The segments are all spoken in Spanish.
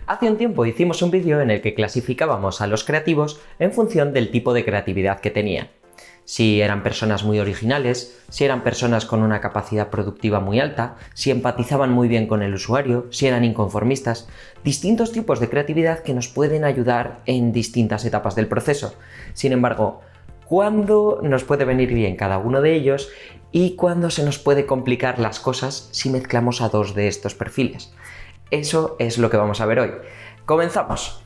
Hace un tiempo hicimos un vídeo en el que clasificábamos a los creativos en función del tipo de creatividad que tenían. Si eran personas muy originales, si eran personas con una capacidad productiva muy alta, si empatizaban muy bien con el usuario, si eran inconformistas, distintos tipos de creatividad que nos pueden ayudar en distintas etapas del proceso. Sin embargo, ¿cuándo nos puede venir bien cada uno de ellos y cuándo se nos puede complicar las cosas si mezclamos a dos de estos perfiles? Eso es lo que vamos a ver hoy. ¡Comenzamos!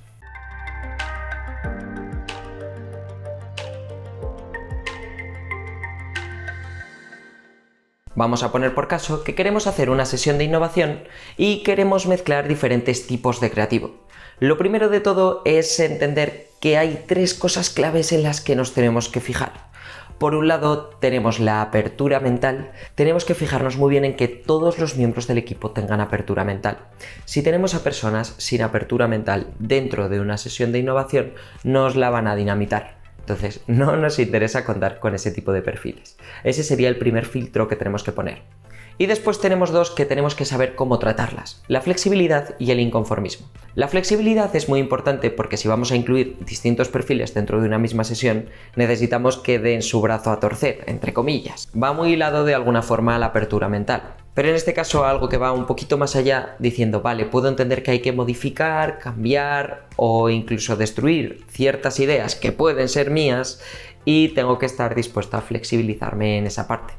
Vamos a poner por caso que queremos hacer una sesión de innovación y queremos mezclar diferentes tipos de creativo. Lo primero de todo es entender que hay tres cosas claves en las que nos tenemos que fijar. Por un lado tenemos la apertura mental, tenemos que fijarnos muy bien en que todos los miembros del equipo tengan apertura mental. Si tenemos a personas sin apertura mental dentro de una sesión de innovación, nos la van a dinamitar. Entonces, no nos interesa contar con ese tipo de perfiles. Ese sería el primer filtro que tenemos que poner. Y después tenemos dos que tenemos que saber cómo tratarlas: la flexibilidad y el inconformismo. La flexibilidad es muy importante porque si vamos a incluir distintos perfiles dentro de una misma sesión, necesitamos que den su brazo a torcer, entre comillas. Va muy hilado de alguna forma a la apertura mental. Pero en este caso algo que va un poquito más allá, diciendo, vale, puedo entender que hay que modificar, cambiar o incluso destruir ciertas ideas que pueden ser mías y tengo que estar dispuesto a flexibilizarme en esa parte.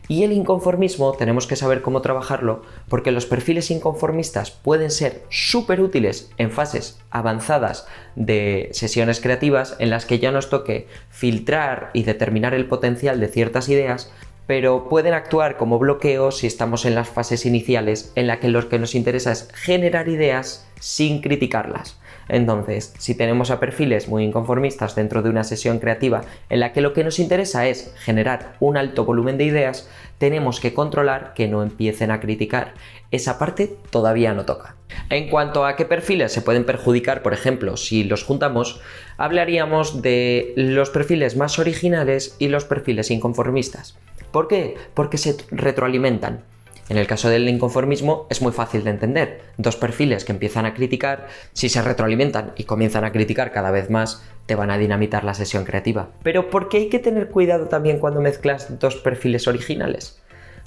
Y el inconformismo tenemos que saber cómo trabajarlo porque los perfiles inconformistas pueden ser súper útiles en fases avanzadas de sesiones creativas en las que ya nos toque filtrar y determinar el potencial de ciertas ideas, pero pueden actuar como bloqueo si estamos en las fases iniciales en las que lo que nos interesa es generar ideas sin criticarlas. Entonces, si tenemos a perfiles muy inconformistas dentro de una sesión creativa en la que lo que nos interesa es generar un alto volumen de ideas, tenemos que controlar que no empiecen a criticar. Esa parte todavía no toca. En cuanto a qué perfiles se pueden perjudicar, por ejemplo, si los juntamos, hablaríamos de los perfiles más originales y los perfiles inconformistas. ¿Por qué? Porque se retroalimentan. En el caso del inconformismo es muy fácil de entender. Dos perfiles que empiezan a criticar, si se retroalimentan y comienzan a criticar cada vez más, te van a dinamitar la sesión creativa. Pero ¿por qué hay que tener cuidado también cuando mezclas dos perfiles originales?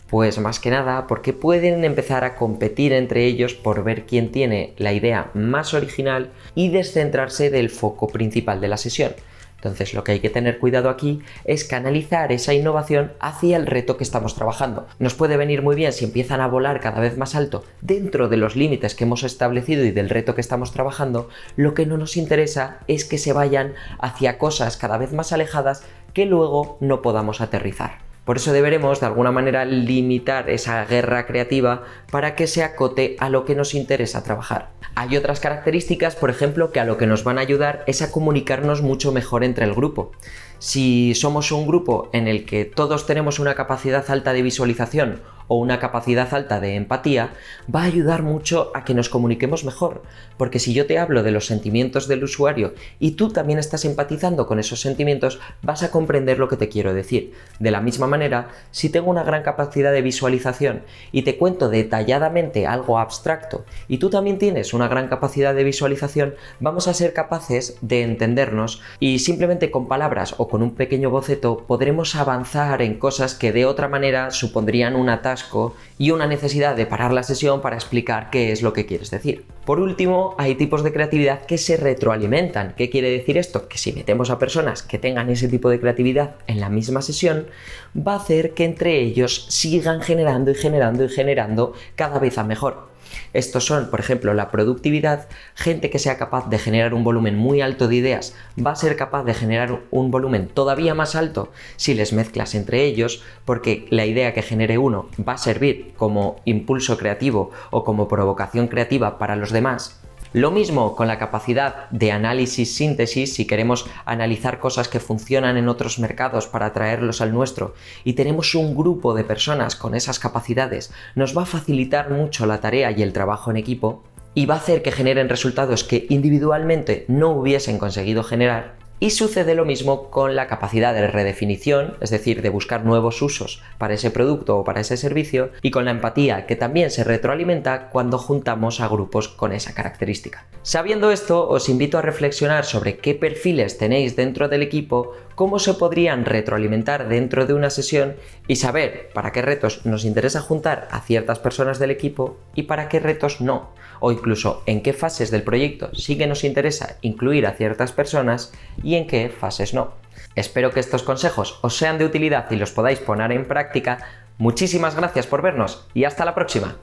Pues más que nada porque pueden empezar a competir entre ellos por ver quién tiene la idea más original y descentrarse del foco principal de la sesión. Entonces lo que hay que tener cuidado aquí es canalizar esa innovación hacia el reto que estamos trabajando. Nos puede venir muy bien si empiezan a volar cada vez más alto dentro de los límites que hemos establecido y del reto que estamos trabajando. Lo que no nos interesa es que se vayan hacia cosas cada vez más alejadas que luego no podamos aterrizar. Por eso deberemos de alguna manera limitar esa guerra creativa para que se acote a lo que nos interesa trabajar. Hay otras características, por ejemplo, que a lo que nos van a ayudar es a comunicarnos mucho mejor entre el grupo. Si somos un grupo en el que todos tenemos una capacidad alta de visualización o una capacidad alta de empatía, va a ayudar mucho a que nos comuniquemos mejor, porque si yo te hablo de los sentimientos del usuario y tú también estás empatizando con esos sentimientos, vas a comprender lo que te quiero decir. De la misma manera, si tengo una gran capacidad de visualización y te cuento detalladamente algo abstracto y tú también tienes una gran capacidad de visualización, vamos a ser capaces de entendernos y simplemente con palabras o con un pequeño boceto podremos avanzar en cosas que de otra manera supondrían un atasco y una necesidad de parar la sesión para explicar qué es lo que quieres decir. Por último, hay tipos de creatividad que se retroalimentan. ¿Qué quiere decir esto? Que si metemos a personas que tengan ese tipo de creatividad en la misma sesión, va a hacer que entre ellos sigan generando y generando y generando cada vez a mejor. Estos son, por ejemplo, la productividad. Gente que sea capaz de generar un volumen muy alto de ideas va a ser capaz de generar un volumen todavía más alto si les mezclas entre ellos, porque la idea que genere uno va a servir como impulso creativo o como provocación creativa para los demás. Lo mismo con la capacidad de análisis-síntesis. Si queremos analizar cosas que funcionan en otros mercados para traerlos al nuestro y tenemos un grupo de personas con esas capacidades, nos va a facilitar mucho la tarea y el trabajo en equipo y va a hacer que generen resultados que individualmente no hubiesen conseguido generar. Y sucede lo mismo con la capacidad de redefinición, es decir, de buscar nuevos usos para ese producto o para ese servicio, y con la empatía, que también se retroalimenta cuando juntamos a grupos con esa característica. Sabiendo esto, os invito a reflexionar sobre qué perfiles tenéis dentro del equipo, cómo se podrían retroalimentar dentro de una sesión y saber para qué retos nos interesa juntar a ciertas personas del equipo y para qué retos no, o incluso en qué fases del proyecto sí que nos interesa incluir a ciertas personas y en qué fases no. Espero que estos consejos os sean de utilidad y los podáis poner en práctica. Muchísimas gracias por vernos y hasta la próxima.